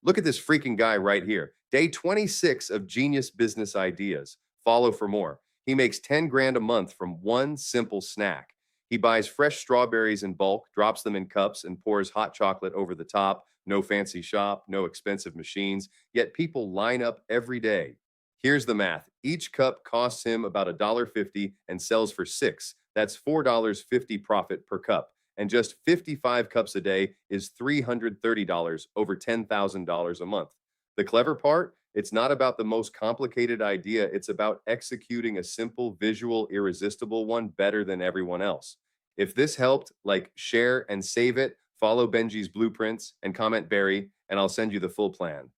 Look at this freaking guy right here. Day 26 of Genius Business Ideas. Follow for more. He makes 10 grand a month from one simple snack. He buys fresh strawberries in bulk, drops them in cups, and pours hot chocolate over the top. No fancy shop, no expensive machines, yet people line up every day. Here's the math. Each cup costs him about $1.50 and sells for 6. That's $4.50 profit per cup. And just 55 cups a day is $330, over $10,000 a month. The clever part, it's not about the most complicated idea, it's about executing a simple, visual, irresistible one better than everyone else. If this helped, like, share and save it, follow Benji's blueprints and comment Barry, and I'll send you the full plan.